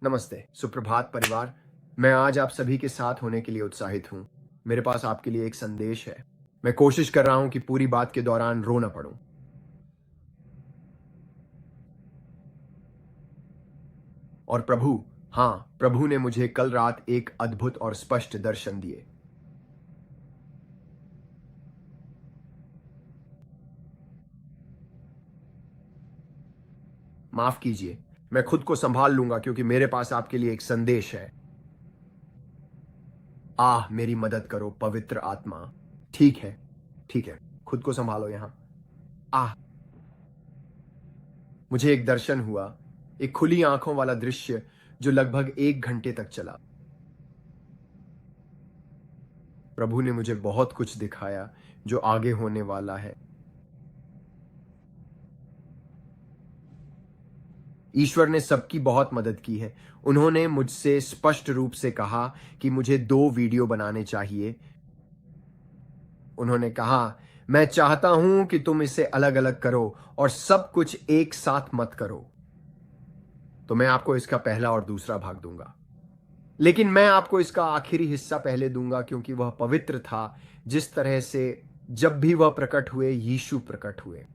नमस्ते, सुप्रभात परिवार। मैं आज आप सभी के साथ होने के लिए उत्साहित हूँ। मेरे पास आपके लिए एक संदेश है। मैं कोशिश कर रहा हूँ कि पूरी बात के दौरान रो ना पड़ूं। और प्रभु ने मुझे कल रात एक अद्भुत और स्पष्ट दर्शन दिए। माफ कीजिए, मैं खुद को संभाल लूंगा क्योंकि मेरे पास आपके लिए एक संदेश है। मेरी मदद करो पवित्र आत्मा। ठीक है, ठीक है, खुद को संभालो यहां। आह मुझे एक दर्शन हुआ, एक खुली आंखों वाला दृश्य जो लगभग 1 घंटे तक चला। प्रभु ने मुझे बहुत कुछ दिखाया जो आगे होने वाला है। ईश्वर ने सबकी बहुत मदद की है। उन्होंने मुझसे स्पष्ट रूप से कहा कि मुझे 2 वीडियो बनाने चाहिए। उन्होंने कहा, मैं चाहता हूं कि तुम इसे अलग अलग करो और सब कुछ एक साथ मत करो। तो मैं आपको इसका पहला और दूसरा भाग दूंगा, लेकिन मैं आपको इसका आखिरी हिस्सा पहले दूंगा क्योंकि वह पवित्र था। जिस तरह से जब भी वह प्रकट हुए, यीशु प्रकट हुए।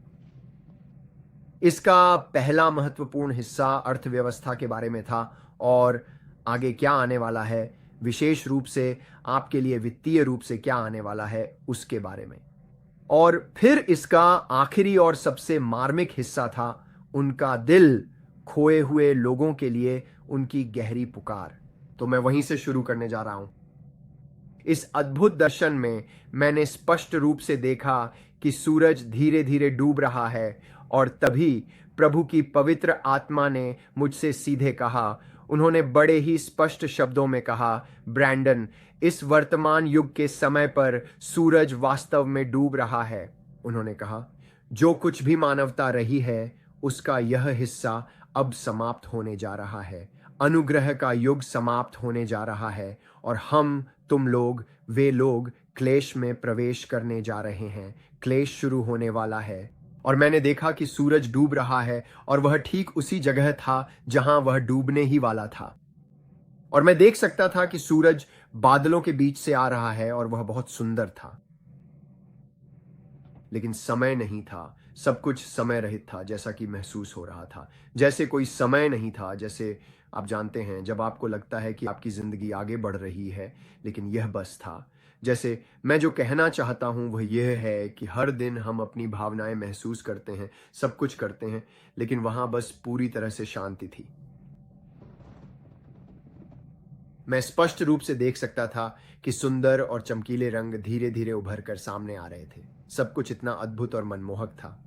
इसका पहला महत्वपूर्ण हिस्सा अर्थव्यवस्था के बारे में था और आगे क्या आने वाला है, विशेष रूप से आपके लिए वित्तीय रूप से क्या आने वाला है उसके बारे में। और फिर इसका आखिरी और सबसे मार्मिक हिस्सा था उनका दिल खोए हुए लोगों के लिए उनकी गहरी पुकार। तो मैं वहीं से शुरू करने जा रहा हूं। इस अद्भुत दर्शन में मैंने स्पष्ट रूप से देखा कि सूरज धीरे धीरे डूब रहा है और तभी प्रभु की पवित्र आत्मा ने मुझसे सीधे कहा। उन्होंने बड़े ही स्पष्ट शब्दों में कहा, ब्रैंडन, इस वर्तमान युग के समय पर सूरज वास्तव में डूब रहा है। उन्होंने कहा, जो कुछ भी मानवता रही है उसका यह हिस्सा अब समाप्त होने जा रहा है। अनुग्रह का युग समाप्त होने जा रहा है और तुम लोग, वे लोग क्लेश में प्रवेश करने जा रहे हैं। क्लेश शुरू होने वाला है। और मैंने देखा कि सूरज डूब रहा है और वह ठीक उसी जगह था जहां वह डूबने ही वाला था। और मैं देख सकता था कि सूरज बादलों के बीच से आ रहा है और वह बहुत सुंदर था। लेकिन समय नहीं था, सब कुछ समय रहित था, जैसा कि महसूस हो रहा था। जैसे कोई समय नहीं था, जैसे आप जानते हैं जब आपको लगता है कि आपकी जिंदगी आगे बढ़ रही है, लेकिन यह बस था। जैसे मैं जो कहना चाहता हूं वह यह है कि हर दिन हम अपनी भावनाएं महसूस करते हैं, सब कुछ करते हैं, लेकिन वहां बस पूरी तरह से शांति थी। मैं स्पष्ट रूप से देख सकता था कि सुंदर और चमकीले रंग धीरे धीरे उभर कर सामने आ रहे थे। सब कुछ इतना अद्भुत और मनमोहक था।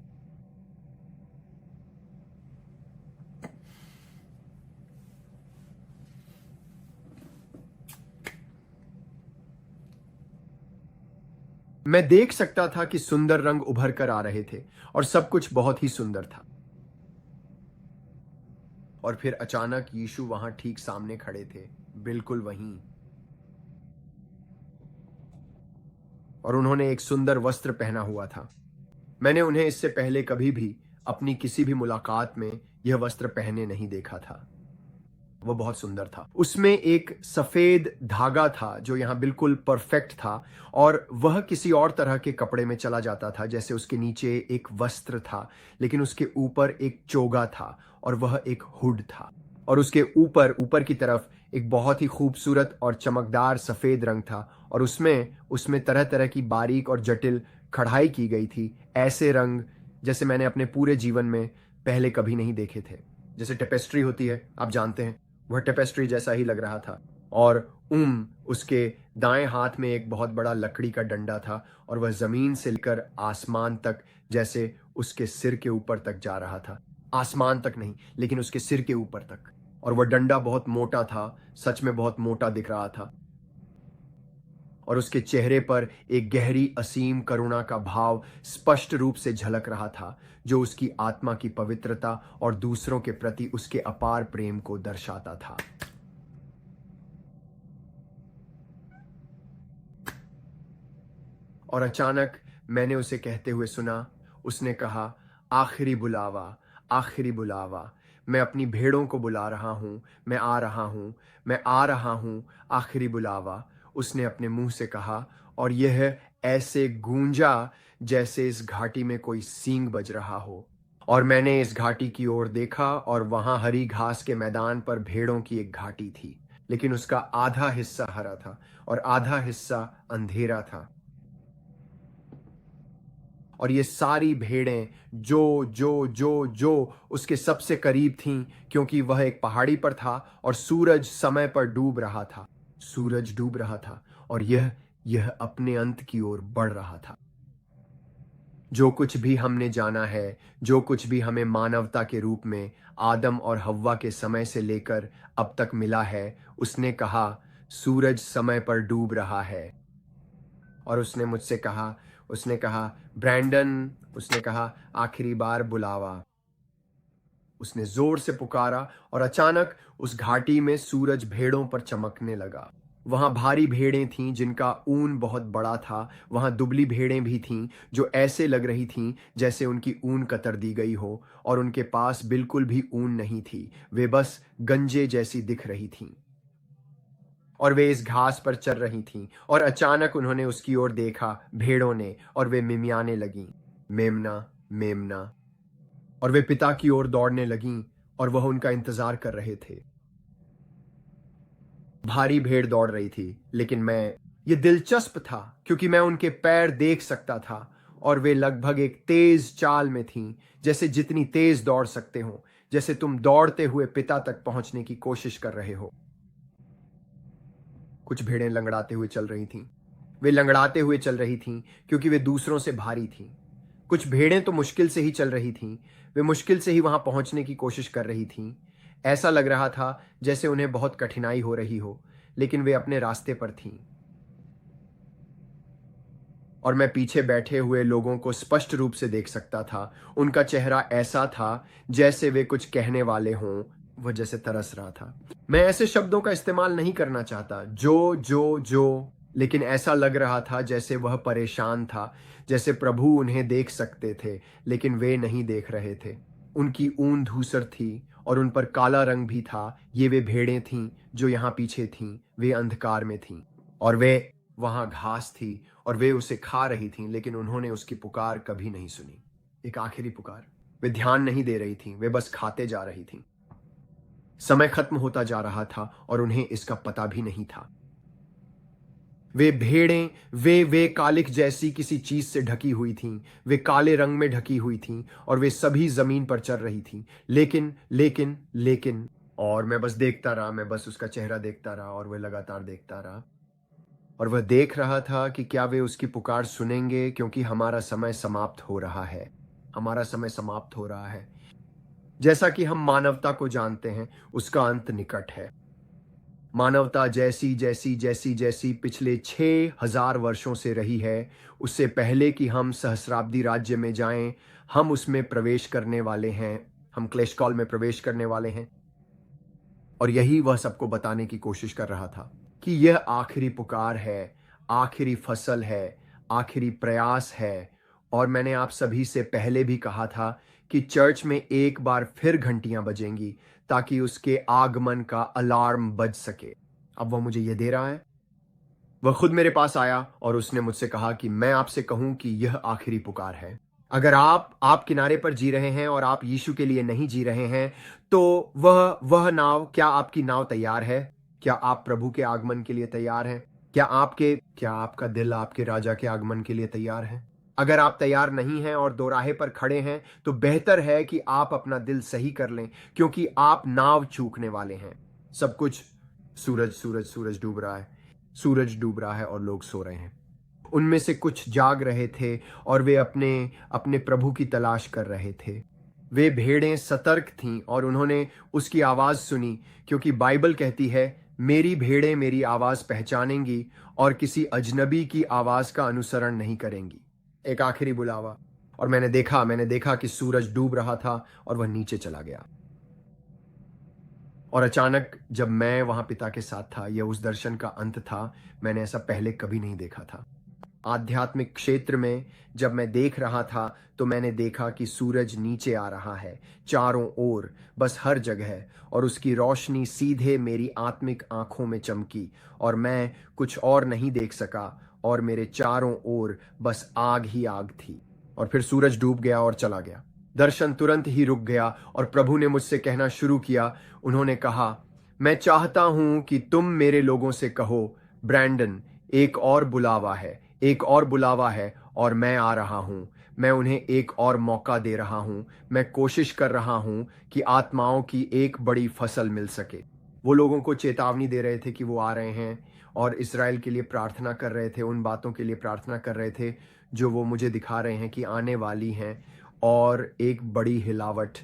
मैं देख सकता था कि सुंदर रंग उभर कर आ रहे थे और सब कुछ बहुत ही सुंदर था। और फिर अचानक यीशु वहां ठीक सामने खड़े थे, बिल्कुल वहीं। और उन्होंने एक सुंदर वस्त्र पहना हुआ था। मैंने उन्हें इससे पहले कभी भी अपनी किसी भी मुलाकात में यह वस्त्र पहने नहीं देखा था। वह बहुत सुंदर था। उसमें एक सफेद धागा था जो यहाँ बिल्कुल परफेक्ट था और वह किसी और तरह के कपड़े में चला जाता था। जैसे उसके नीचे एक वस्त्र था, लेकिन उसके ऊपर एक चोगा था और वह एक हुड था। और उसके ऊपर ऊपर की तरफ एक बहुत ही खूबसूरत और चमकदार सफेद रंग था और उसमें तरह तरह की बारीक और जटिल कढ़ाई की गई थी। ऐसे रंग जैसे मैंने अपने पूरे जीवन में पहले कभी नहीं देखे थे। जैसे टेपेस्ट्री होती है, आप जानते हैं, वह टेपेस्ट्री जैसा ही लग रहा था। और उसके दाएं हाथ में एक बहुत बड़ा लकड़ी का डंडा था और वह जमीन से लेकर आसमान तक, जैसे उसके सिर के ऊपर तक जा रहा था। आसमान तक नहीं, लेकिन उसके सिर के ऊपर तक। और वह डंडा बहुत मोटा था, सच में बहुत मोटा दिख रहा था। और उसके चेहरे पर एक गहरी असीम करुणा का भाव स्पष्ट रूप से झलक रहा था, जो उसकी आत्मा की पवित्रता और दूसरों के प्रति उसके अपार प्रेम को दर्शाता था। और अचानक मैंने उसे कहते हुए सुना। उसने कहा, आखिरी बुलावा, आखिरी बुलावा। मैं अपनी भेड़ों को बुला रहा हूँ, मैं आ रहा हूँ, मैं आ रहा हूँ, आखिरी बुलावा, उसने अपने मुंह से कहा, और यह ऐसे गूंजा जैसे इस घाटी में कोई सींग बज रहा हो। और मैंने इस घाटी की ओर देखा, और वहां हरी घास के मैदान पर भेड़ों की एक घाटी थी, लेकिन उसका आधा हिस्सा हरा था और आधा हिस्सा अंधेरा था। और ये सारी भेड़ें जो जो जो जो उसके सबसे करीब थीं, क्योंकि वह एक पहाड़ी पर था और सूरज समय पर डूब रहा था। सूरज डूब रहा था, और यह अपने अंत की ओर बढ़ रहा था। जो कुछ भी हमने जाना है, जो कुछ भी हमें मानवता के रूप में आदम और हव्वा के समय से लेकर अब तक मिला है, उसने कहा सूरज समय पर डूब रहा है। और उसने कहा ब्रैंडन, उसने कहा आखिरी बार बुलावा। उसने जोर से पुकारा, और अचानक उस घाटी में सूरज भेड़ों पर चमकने लगा। वहां भारी भेड़ें थीं जिनका ऊन बहुत बड़ा था, वहां दुबली भेड़ें भी थीं जो ऐसे लग रही थीं जैसे उनकी ऊन कतर दी गई हो, और उनके पास बिल्कुल भी ऊन नहीं थी, वे बस गंजे जैसी दिख रही थीं। और वे इस घास पर चल रही थीं, और अचानक उन्होंने उसकी ओर देखा, भेड़ों ने, और वे मिमियाने लगीं, मेमना मेमना। और वे पिता की ओर दौड़ने लगीं, और वह उनका इंतजार कर रहे थे। भारी भेड़ दौड़ रही थी, लेकिन ये दिलचस्प था क्योंकि मैं उनके पैर देख सकता था, और वे लगभग एक तेज चाल में थीं, जैसे जितनी तेज दौड़ सकते हो, जैसे तुम दौड़ते हुए पिता तक पहुंचने की कोशिश कर रहे हो। कुछ भेड़ें लंगड़ाते हुए चल रही थीं। वे लंगड़ाते हुए चल रही थीं क्योंकि वे दूसरों से भारी थीं। कुछ भेड़ें तो मुश्किल से ही चल रही थीं, वे मुश्किल से ही वहां पहुंचने की कोशिश कर रही थीं। ऐसा लग रहा था जैसे उन्हें बहुत कठिनाई हो रही हो, लेकिन वे अपने रास्ते पर थीं। और मैं पीछे बैठे हुए लोगों को स्पष्ट रूप से देख सकता था। उनका चेहरा ऐसा था जैसे वे कुछ कहने वाले हों, वह जैसे तरस रहा था। मैं ऐसे शब्दों का इस्तेमाल नहीं करना चाहता, जो, लेकिन ऐसा लग रहा था जैसे वह परेशान था, जैसे प्रभु उन्हें देख सकते थे, लेकिन वे नहीं देख रहे थे। उनकी ऊन धूसर थी और उन पर काला रंग भी था। ये वे भेड़ें थीं जो यहाँ पीछे थीं, वे अंधकार में थीं, और वे वहां घास थी, और वे उसे खा रही थीं, लेकिन उन्होंने उसकी पुकार कभी नहीं सुनी। एक आखिरी पुकार। वे ध्यान नहीं दे रही थीं, वे बस खाते जा रही थीं। समय खत्म होता जा रहा था और उन्हें इसका पता भी नहीं था। वे भेड़ें, वे कालिख जैसी किसी चीज से ढकी हुई थीं, वे काले रंग में ढकी हुई थीं, और वे सभी जमीन पर चल रही थीं। लेकिन और मैं बस देखता रहा, मैं बस उसका चेहरा देखता रहा, और वह लगातार देखता रहा। और वह देख रहा था कि क्या वे उसकी पुकार सुनेंगे, क्योंकि हमारा समय समाप्त हो रहा है। हमारा समय समाप्त हो रहा है। जैसा कि हम मानवता को जानते हैं, उसका अंत निकट है। मानवता जैसी जैसी जैसी जैसी पिछले 6,000 वर्षों से रही है, उससे पहले कि हम सहस्राब्दी राज्य में जाएं, हम उसमें प्रवेश करने वाले हैं। हम क्लेशकॉल में प्रवेश करने वाले हैं। और यही वह सबको बताने की कोशिश कर रहा था कि यह आखिरी पुकार है, आखिरी फसल है, आखिरी प्रयास है। और मैंने आप सभी से पहले भी कहा था कि चर्च में एक बार फिर घंटियां बजेंगी ताकि उसके आगमन का अलार्म बज सके। अब वह मुझे यह दे रहा है। वह खुद मेरे पास आया और उसने मुझसे कहा कि मैं आपसे कहूं कि यह आखिरी पुकार है। अगर आप किनारे पर जी रहे हैं और आप यीशु के लिए नहीं जी रहे हैं, तो वह नाव, क्या आपकी नाव तैयार है? क्या आप प्रभु के आगमन के लिए तैयार हैं? क्या आपका दिल आपके राजा के आगमन के लिए तैयार है? अगर आप तैयार नहीं हैं और दोराहे पर खड़े हैं, तो बेहतर है कि आप अपना दिल सही कर लें, क्योंकि आप नाव चूकने वाले हैं। सब कुछ सूरज डूब रहा है। सूरज डूब रहा है और लोग सो रहे हैं। उनमें से कुछ जाग रहे थे और वे अपने अपने प्रभु की तलाश कर रहे थे। वे भेड़ें सतर्क थीं और उन्होंने उसकी आवाज सुनी, क्योंकि बाइबल कहती है, मेरी भेड़ें मेरी आवाज पहचानेंगी और किसी अजनबी की आवाज का अनुसरण नहीं करेंगी। एक आखिरी बुलावा। और मैंने देखा कि सूरज डूब रहा था और वह नीचे चला गया। और अचानक जब मैं वहां पिता के साथ था, यह उस दर्शन का अंत था। मैंने ऐसा पहले कभी नहीं देखा था। आध्यात्मिक क्षेत्र में जब मैं देख रहा था तो मैंने देखा कि सूरज नीचे आ रहा है चारों ओर, बस हर जगह, और उसकी रोशनी सीधे मेरी आत्मिक आंखों में चमकी और मैं कुछ और नहीं देख सका और मेरे चारों ओर बस आग ही आग थी। और फिर सूरज डूब गया और चला गया। दर्शन तुरंत ही रुक गया और प्रभु ने मुझसे कहना शुरू किया। उन्होंने कहा, मैं चाहता हूं कि तुम मेरे लोगों से कहो, ब्रैंडन, एक और बुलावा है, एक और बुलावा है और मैं आ रहा हूं। मैं उन्हें एक और मौका दे रहा हूं। मैं कोशिश कर रहा हूं कि आत्माओं की एक बड़ी फसल मिल सके। वो लोगों को चेतावनी दे रहे थे कि वो आ रहे हैं और इज़राइल के लिए प्रार्थना कर रहे थे, उन बातों के लिए प्रार्थना कर रहे थे जो वो मुझे दिखा रहे हैं कि आने वाली हैं, और एक बड़ी हिलावट।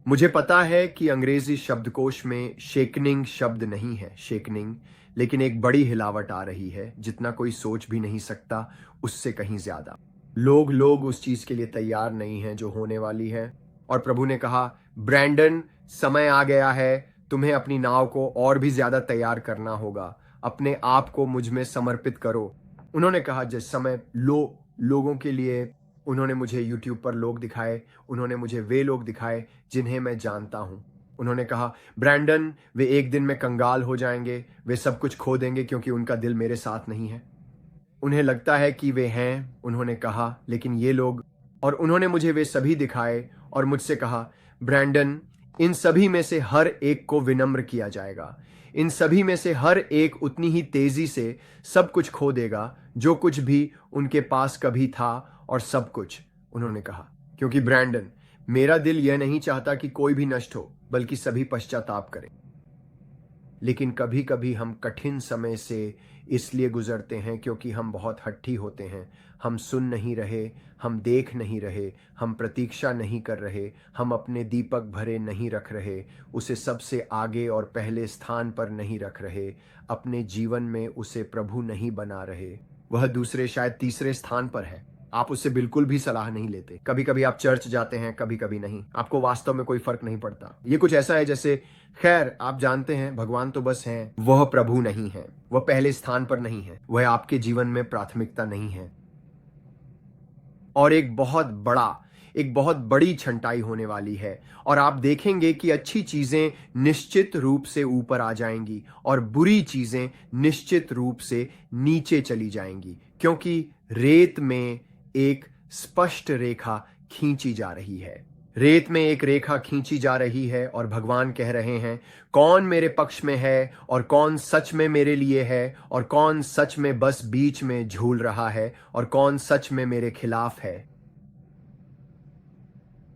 मुझे पता है कि अंग्रेजी शब्दकोश में शेकनिंग शब्द नहीं है, शेकनिंग, लेकिन एक बड़ी हिलावट आ रही है, जितना कोई सोच भी नहीं सकता, उससे कहीं ज्यादा। लोग उस चीज के लिए तैयार नहीं हैं जो होने वाली है। और प्रभु ने कहा, ब्रैंडन, समय आ गया है, तुम्हें अपनी नाव को और भी ज्यादा तैयार करना होगा। अपने आप को मुझ में समर्पित करो। उन्होंने कहा, जिस समय लोगों के लिए उन्होंने मुझे यूट्यूब पर लोग दिखाए, उन्होंने मुझे वे लोग दिखाए जिन्हें मैं जानता हूं। उन्होंने कहा, ब्रैंडन, वे एक दिन में कंगाल हो जाएंगे, वे सब कुछ खो देंगे क्योंकि उनका दिल मेरे साथ नहीं है। उन्हें लगता है कि वे हैं, उन्होंने कहा, लेकिन ये लोग। और उन्होंने मुझे वे सभी दिखाए और मुझसे कहा, ब्रैंडन, इन सभी में से हर एक को विनम्र किया जाएगा। इन सभी में से हर एक उतनी ही तेजी से सब कुछ खो देगा जो कुछ भी उनके पास कभी था, और सब कुछ, उन्होंने कहा, क्योंकि ब्रैंडन, मेरा दिल यह नहीं चाहता कि कोई भी नष्ट हो, बल्कि सभी पश्चाताप करें। लेकिन कभी कभी हम कठिन समय से इसलिए गुजरते हैं क्योंकि हम बहुत हट्टी होते हैं। हम सुन नहीं रहे, हम देख नहीं रहे, हम प्रतीक्षा नहीं कर रहे, हम अपने दीपक भरे नहीं रख रहे, उसे सबसे आगे और पहले स्थान पर नहीं रख रहे, अपने जीवन में उसे प्रभु नहीं बना रहे। वह दूसरे, शायद तीसरे स्थान पर है। आप उससे बिल्कुल भी सलाह नहीं लेते। कभी कभी आप चर्च जाते हैं, कभी कभी नहीं। आपको वास्तव में कोई फर्क नहीं पड़ता। ये कुछ ऐसा है जैसे, खैर, आप जानते हैं, भगवान तो बस हैं, वह प्रभु नहीं है, वह पहले स्थान पर नहीं है, वह आपके जीवन में प्राथमिकता नहीं है। और एक बहुत बड़ी छंटाई होने वाली है, और आप देखेंगे कि अच्छी चीजें निश्चित रूप से ऊपर आ जाएंगी और बुरी चीजें निश्चित रूप से नीचे चली जाएंगी, क्योंकि रेत में एक स्पष्ट रेखा खींची जा रही है। रेत में एक रेखा खींची जा रही है और भगवान कह रहे हैं, कौन मेरे पक्ष में है और कौन सच में मेरे लिए है, और कौन सच में बस बीच में झूल रहा है, और कौन सच में मेरे खिलाफ है।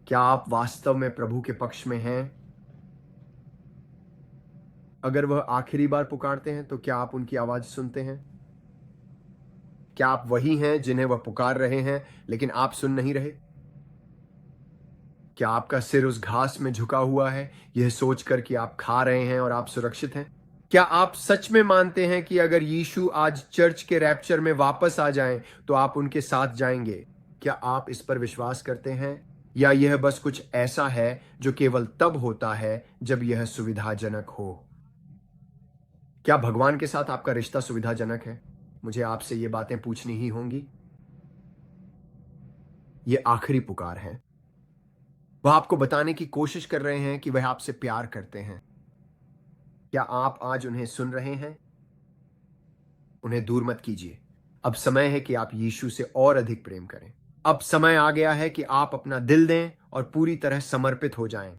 क्या आप वास्तव में प्रभु के पक्ष में हैं? अगर वह आखिरी बार पुकारते हैं तो क्या आप उनकी आवाज सुनते हैं? क्या आप वही हैं जिन्हें वह पुकार रहे हैं लेकिन आप सुन नहीं रहे? क्या आपका सिर उस घास में झुका हुआ है, यह सोचकर कि आप खा रहे हैं और आप सुरक्षित हैं? क्या आप सच में मानते हैं कि अगर यीशु आज चर्च के रैप्चर में वापस आ जाएं तो आप उनके साथ जाएंगे? क्या आप इस पर विश्वास करते हैं, या यह बस कुछ ऐसा है जो केवल तब होता है जब यह सुविधाजनक हो? क्या भगवान के साथ आपका रिश्ता सुविधाजनक है? मुझे आपसे ये बातें पूछनी ही होंगी। ये आखिरी पुकार है। वह आपको बताने की कोशिश कर रहे हैं कि वह आपसे प्यार करते हैं। क्या आप आज उन्हें सुन रहे हैं? उन्हें दूर मत कीजिए। अब समय है कि आप यीशु से और अधिक प्रेम करें। अब समय आ गया है कि आप अपना दिल दें और पूरी तरह समर्पित हो जाएं।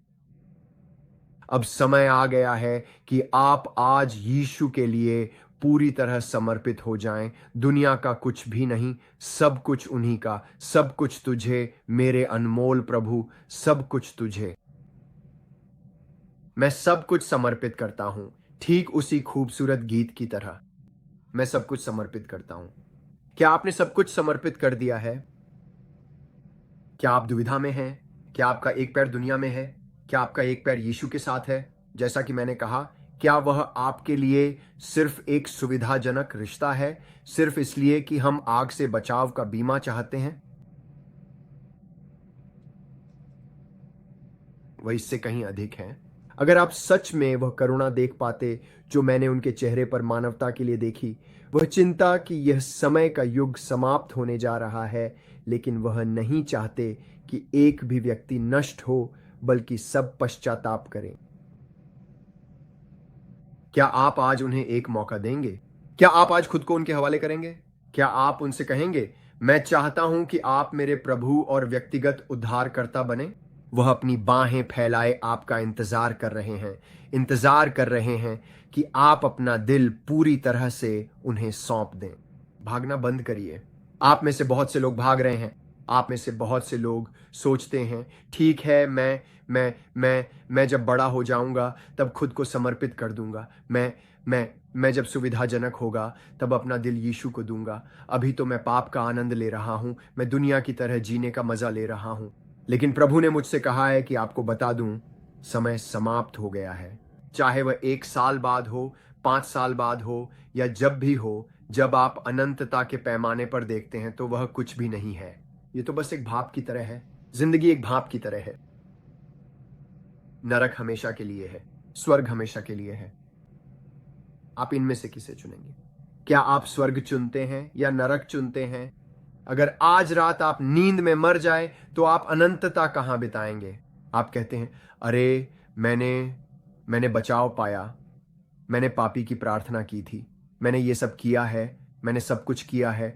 अब समय आ गया है कि आप आज यीशु के लिए पूरी तरह समर्पित हो जाएं। दुनिया का कुछ भी नहीं, सब कुछ उन्हीं का। सब कुछ तुझे मेरे अनमोल प्रभु, सब कुछ तुझे। मैं सब कुछ समर्पित करता हूं, ठीक उसी खूबसूरत गीत की तरह। मैं सब कुछ समर्पित करता हूं। क्या आपने सब कुछ समर्पित कर दिया है? क्या आप दुविधा में हैं? क्या आपका एक पैर दुनिया में है? क्या आपका एक पैर यीशु के साथ है? जैसा कि मैंने कहा, क्या वह आपके लिए सिर्फ एक सुविधाजनक रिश्ता है, सिर्फ इसलिए कि हम आग से बचाव का बीमा चाहते हैं? वह इससे कहीं अधिक है। अगर आप सच में वह करुणा देख पाते जो मैंने उनके चेहरे पर मानवता के लिए देखी, वह चिंता कि यह समय का युग समाप्त होने जा रहा है, लेकिन वह नहीं चाहते कि एक भी व्यक्ति नष्ट हो, बल्कि सब पश्चाताप करें। क्या आप आज उन्हें एक मौका देंगे? क्या आप आज खुद को उनके हवाले करेंगे? क्या आप उनसे कहेंगे, मैं चाहता हूं कि आप मेरे प्रभु और व्यक्तिगत उद्धारकर्ता बने? वह अपनी बाहें फैलाए आपका इंतजार कर रहे हैं, इंतजार कर रहे हैं कि आप अपना दिल पूरी तरह से उन्हें सौंप दें। भागना बंद करिए। आप में से बहुत से लोग भाग रहे हैं। आप में से बहुत से लोग सोचते हैं, ठीक है, मैं जब बड़ा हो जाऊंगा तब खुद को समर्पित कर दूंगा। मैं जब सुविधाजनक होगा तब अपना दिल यीशु को दूंगा। अभी तो मैं पाप का आनंद ले रहा हूं, मैं दुनिया की तरह जीने का मजा ले रहा हूं। लेकिन प्रभु ने मुझसे कहा है कि आपको बता दूं, समय समाप्त हो गया है। चाहे वह 1 साल बाद हो, 5 साल बाद हो, या जब भी हो, जब आप अनंतता के पैमाने पर देखते हैं तो वह कुछ भी नहीं है। ये तो बस एक भाप की तरह है। जिंदगी एक भाप की तरह है। नरक हमेशा के लिए है, स्वर्ग हमेशा के लिए है। आप इनमें से किसे चुनेंगे? क्या आप स्वर्ग चुनते हैं या नरक चुनते हैं? अगर आज रात आप नींद में मर जाए तो आप अनंतता कहां बिताएंगे? आप कहते हैं, अरे मैंने बचाव पाया, मैंने पापी की प्रार्थना की थी, मैंने ये सब किया है, मैंने सब कुछ किया है।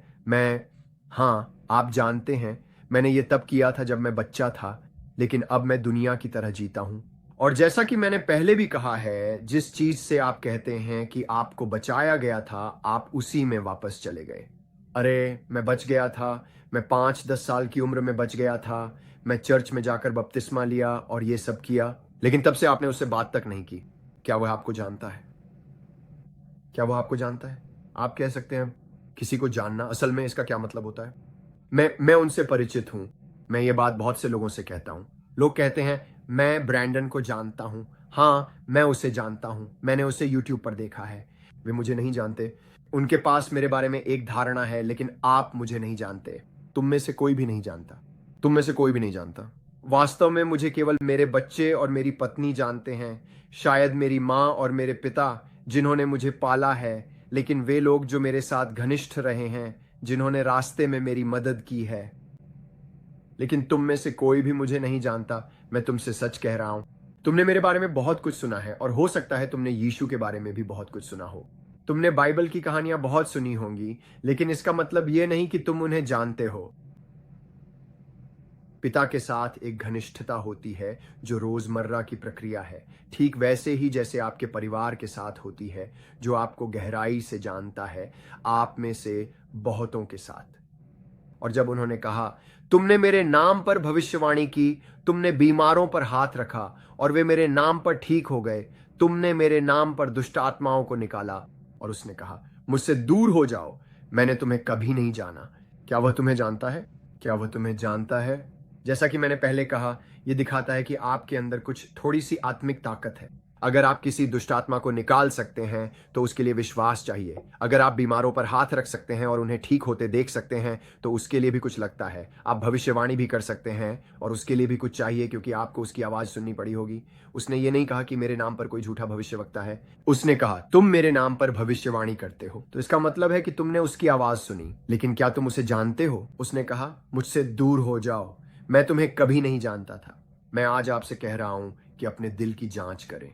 हाँ, आप जानते हैं, मैंने ये तब किया था जब मैं बच्चा था, लेकिन अब मैं दुनिया की तरह जीता हूं। और जैसा कि मैंने पहले भी कहा है, जिस चीज से आप कहते हैं कि आपको बचाया गया था, आप उसी में वापस चले गए। अरे, मैं बच गया था, मैं 5-10 साल की उम्र में बच गया था, मैं चर्च में जाकर बपतिस्मा लिया और ये सब किया, लेकिन तब से आपने उससे बात तक नहीं की। क्या वह आपको जानता है? क्या वह आपको जानता है? आप कह सकते हैं, किसी को जानना, असल में इसका क्या मतलब होता है? मैं उनसे परिचित हूं। मैं ये बात बहुत से लोगों से कहता हूं। लोग कहते हैं, मैं ब्रैंडन को जानता हूं। हाँ, मैं उसे जानता हूं, मैंने उसे यूट्यूब पर देखा है। वे मुझे नहीं जानते। उनके पास मेरे बारे में एक धारणा है, लेकिन आप मुझे नहीं जानते। तुम में से कोई भी नहीं जानता। तुम में से कोई भी नहीं जानता। वास्तव में मुझे केवल मेरे बच्चे और मेरी पत्नी जानते हैं, शायद मेरी माँ और मेरे पिता जिन्होंने मुझे पाला है, लेकिन वे लोग जो मेरे साथ घनिष्ठ रहे हैं, जिन्होंने रास्ते में मेरी मदद की है। लेकिन तुम में से कोई भी मुझे नहीं जानता। मैं तुमसे सच कह रहा हूं, तुमने मेरे बारे में बहुत कुछ सुना है, और हो सकता है तुमने यीशु के बारे में भी बहुत कुछ सुना हो। तुमने बाइबल की कहानियां बहुत सुनी होंगी, लेकिन इसका मतलब यह नहीं कि तुम उन्हें जानते हो। पिता के साथ एक घनिष्ठता होती है जो रोजमर्रा की प्रक्रिया है, ठीक वैसे ही जैसे आपके परिवार के साथ होती है, जो आपको गहराई से जानता है, आप में से बहुतों के साथ। और जब उन्होंने कहा, तुमने मेरे नाम पर भविष्यवाणी की, तुमने बीमारों पर हाथ रखा और वे मेरे नाम पर ठीक हो गए, तुमने मेरे नाम पर दुष्ट आत्माओं को निकाला, और उसने कहा, मुझसे दूर हो जाओ, मैंने तुम्हें कभी नहीं जाना। क्या वह तुम्हें जानता है? क्या वह तुम्हें जानता है? जैसा कि मैंने पहले कहा, यह दिखाता है कि आपके अंदर कुछ थोड़ी सी आत्मिक ताकत है। अगर आप किसी दुष्ट आत्मा को निकाल सकते हैं तो उसके लिए विश्वास चाहिए। अगर आप बीमारों पर हाथ रख सकते हैं और उन्हें ठीक होते देख सकते हैं तो उसके लिए भी कुछ लगता है। आप भविष्यवाणी भी कर सकते हैं और उसके लिए भी कुछ चाहिए, क्योंकि आपको उसकी आवाज सुननी पड़ी होगी। उसने ये नहीं कहा कि मेरे नाम पर कोई झूठा भविष्यवक्ता है, उसने कहा तुम मेरे नाम पर भविष्यवाणी करते हो। तो इसका मतलब है कि तुमने उसकी आवाज सुनी, लेकिन क्या तुम उसे जानते हो? उसने कहा, मुझसे दूर हो जाओ, मैं तुम्हें कभी नहीं जानता था। मैं आज आपसे कह रहा हूं कि अपने दिल की जांच करें।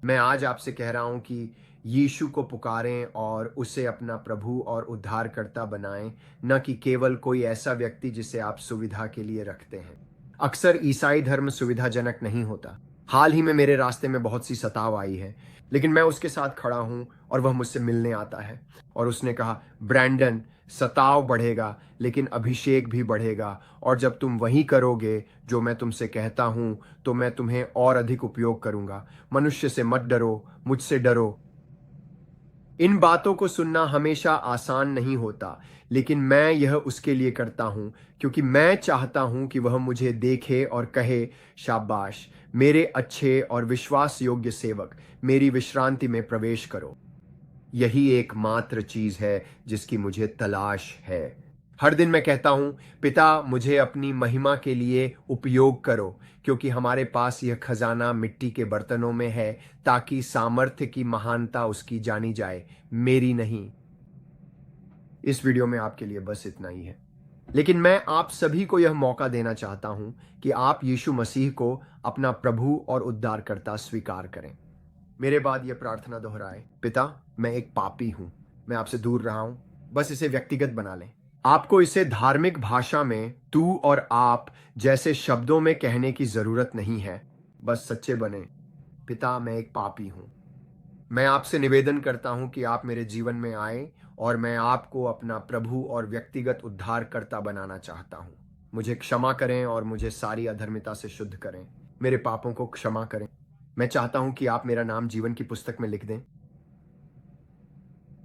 मैं आज आपसे कह रहा हूं कि यीशु को पुकारें और उसे अपना प्रभु और उद्धारकर्ता बनाएं, न कि केवल कोई ऐसा व्यक्ति जिसे आप सुविधा के लिए रखते हैं। अक्सर ईसाई धर्म सुविधाजनक नहीं होता। हाल ही में मेरे रास्ते में बहुत सी सताव आई है, लेकिन मैं उसके साथ खड़ा हूं और वह मुझसे मिलने आता है। और उसने कहा, ब्रैंडन, सताव बढ़ेगा लेकिन अभिषेक भी बढ़ेगा, और जब तुम वही करोगे जो मैं तुमसे कहता हूं तो मैं तुम्हें और अधिक उपयोग करूंगा। मनुष्य से मत डरो, मुझसे डरो। इन बातों को सुनना हमेशा आसान नहीं होता, लेकिन मैं यह उसके लिए करता हूं क्योंकि मैं चाहता हूं कि वह मुझे देखे और कहे, शाबाश मेरे अच्छे और विश्वास योग्य सेवक, मेरी विश्रांति में प्रवेश करो। यही एकमात्र चीज है जिसकी मुझे तलाश है। हर दिन मैं कहता हूं, पिता मुझे अपनी महिमा के लिए उपयोग करो, क्योंकि हमारे पास यह खजाना मिट्टी के बर्तनों में है, ताकि सामर्थ्य की महानता उसकी जानी जाए, मेरी नहीं। इस वीडियो में आपके लिए बस इतना ही है, लेकिन मैं आप सभी को यह मौका देना चाहता हूं कि आप यीशु मसीह को अपना प्रभु और उद्धारकर्ता स्वीकार करें। मेरे बाद यह प्रार्थना दोहराए, पिता मैं एक पापी हूं, मैं आपसे दूर रहा हूं, बस इसे व्यक्तिगत बना लें। आपको इसे धार्मिक भाषा में तू और आप जैसे शब्दों में कहने की जरूरत नहीं है, बस सच्चे बने। पिता मैं एक पापी हूं, मैं आपसे निवेदन करता हूं कि आप मेरे जीवन में आए और मैं आपको अपना प्रभु और व्यक्तिगत उद्धारकर्ता बनाना चाहता हूं। मुझे क्षमा करें और मुझे सारी अधर्मिता से शुद्ध करें, मेरे पापों को क्षमा करें। मैं चाहता हूं कि आप मेरा नाम जीवन की पुस्तक में लिख दें।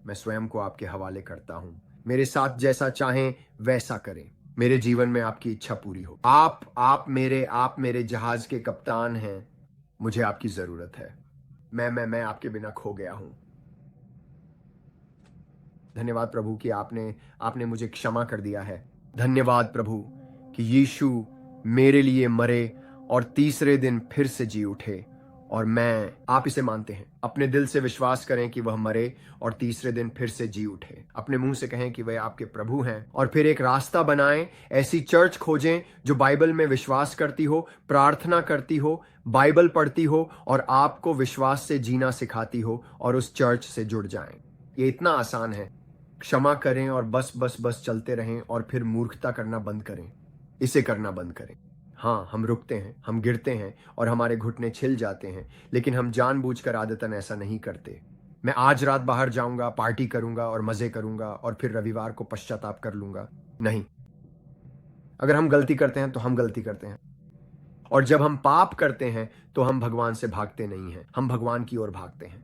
मैं स्वयं को आपके हवाले करता हूं, मेरे साथ जैसा चाहें वैसा करें, मेरे जीवन में आपकी इच्छा पूरी हो। आप मेरे जहाज के कप्तान हैं, मुझे आपकी जरूरत है। मैं आपके बिना खो गया हूं। धन्यवाद प्रभु कि आपने मुझे क्षमा कर दिया है। धन्यवाद प्रभु कि यीशु मेरे लिए मरे और तीसरे दिन फिर से जी उठे, और आप इसे मानते हैं। अपने दिल से विश्वास करें कि वह मरे और तीसरे दिन फिर से जी उठे। अपने मुंह से कहें कि वह आपके प्रभु हैं, और फिर एक रास्ता बनाएं। ऐसी चर्च खोजें जो बाइबल में विश्वास करती हो, प्रार्थना करती हो, बाइबल पढ़ती हो और आपको विश्वास से जीना सिखाती हो, और उस चर्च से जुड़ जाएं। ये इतना आसान है। क्षमा करें और बस बस बस चलते रहें, और फिर मूर्खता करना बंद करें। इसे करना बंद करें। हाँ, हम रुकते हैं, हम गिरते हैं और हमारे घुटने छिल जाते हैं, लेकिन हम जानबूझकर आदतन ऐसा नहीं करते। मैं आज रात बाहर जाऊंगा, पार्टी करूंगा और मजे करूंगा, और फिर रविवार को पश्चाताप कर लूंगा। नहीं, अगर हम गलती करते हैं तो हम गलती करते हैं, और जब हम पाप करते हैं तो हम भगवान से भागते नहीं हैं, हम भगवान की ओर भागते हैं।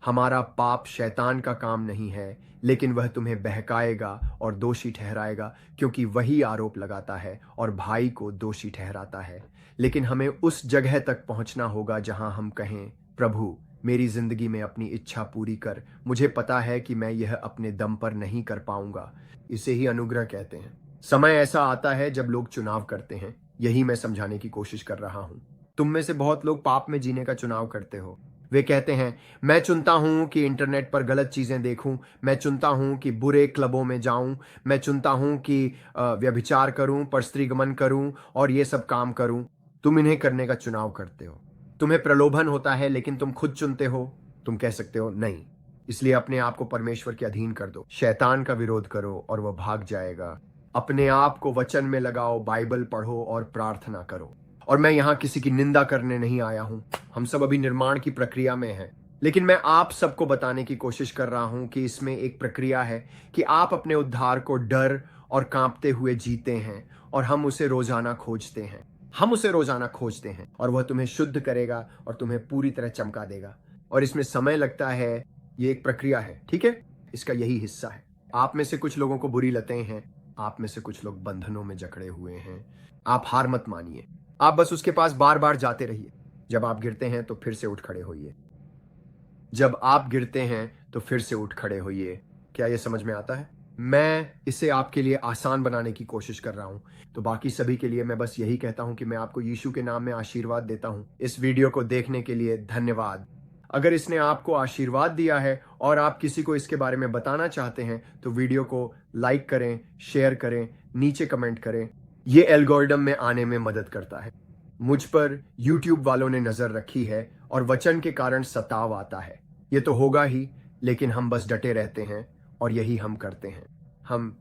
हमारा पाप शैतान का काम नहीं है, लेकिन वह तुम्हें बहकाएगा और दोषी ठहराएगा, क्योंकि वही आरोप लगाता है और भाई को दोषी ठहराता है। लेकिन हमें उस जगह तक पहुंचना होगा जहां हम कहें, प्रभु मेरी जिंदगी में अपनी इच्छा पूरी कर। मुझे पता है कि मैं यह अपने दम पर नहीं कर पाऊंगा। इसे ही अनुग्रह कहते हैं। समय ऐसा आता है जब लोग चुनाव करते हैं, यही मैं समझाने की कोशिश कर रहा हूं। तुम में से बहुत लोग पाप में जीने का चुनाव करते हो। वे कहते हैं, मैं चुनता हूं कि इंटरनेट पर गलत चीजें देखूं, मैं चुनता हूं कि बुरे क्लबों में जाऊं, मैं चुनता हूं कि व्यभिचार करूं, परस्त्रीगमन करूं और ये सब काम करूं। तुम इन्हें करने का चुनाव करते हो। तुम्हें प्रलोभन होता है, लेकिन तुम खुद चुनते हो। तुम कह सकते हो नहीं, इसलिए अपने आप को परमेश्वर के अधीन कर दो। शैतान का विरोध करो और वह भाग जाएगा। अपने आप को वचन में लगाओ, बाइबल पढ़ो और प्रार्थना करो। और मैं यहां किसी की निंदा करने नहीं आया हूं। हम सब अभी निर्माण की प्रक्रिया में हैं, लेकिन मैं आप सबको बताने की कोशिश कर रहा हूं कि इसमें एक प्रक्रिया है कि आप अपने उद्धार को डर और कांपते हुए जीते हैं, और हम उसे रोजाना खोजते हैं। हम उसे रोजाना खोजते हैं, और वह तुम्हें शुद्ध करेगा और तुम्हें पूरी तरह चमका देगा। और इसमें समय लगता है, ये एक प्रक्रिया है, ठीक है? इसका यही हिस्सा है। आप में से कुछ लोगों को बुरी लतें हैं, आप में से कुछ लोग बंधनों में जकड़े हुए हैं। आप हार मत मानिए, आप बस उसके पास बार बार जाते रहिए। जब आप गिरते हैं तो फिर से उठ खड़े होइए। जब आप गिरते हैं तो फिर से उठ खड़े होइए। क्या यह समझ में आता है? मैं इसे आपके लिए आसान बनाने की कोशिश कर रहा हूं। तो बाकी सभी के लिए मैं बस यही कहता हूं कि मैं आपको यीशु के नाम में आशीर्वाद देता हूं। इस वीडियो को देखने के लिए धन्यवाद। अगर इसने आपको आशीर्वाद दिया है और आप किसी को इसके बारे में बताना चाहते हैं, तो वीडियो को लाइक करें, शेयर करें, नीचे कमेंट करें। ये एल्गोरिदम में आने में मदद करता है। मुझ पर YouTube वालों ने नजर रखी है और वचन के कारण सताव आता है। ये तो होगा ही, लेकिन हम बस डटे रहते हैं और यही हम करते हैं। हम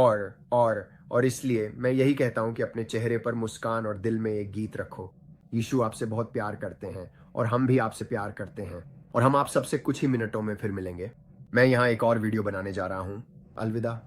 और इसलिए मैं यही कहता हूं कि अपने चेहरे पर मुस्कान और दिल में एक गीत रखो। यीशु आपसे बहुत प्यार करते हैं और हम भी आपसे प्यार करते हैं, और हम आप सबसे कुछ ही मिनटों में फिर मिलेंगे। मैं यहाँ एक और वीडियो बनाने जा रहा हूँ। अलविदा।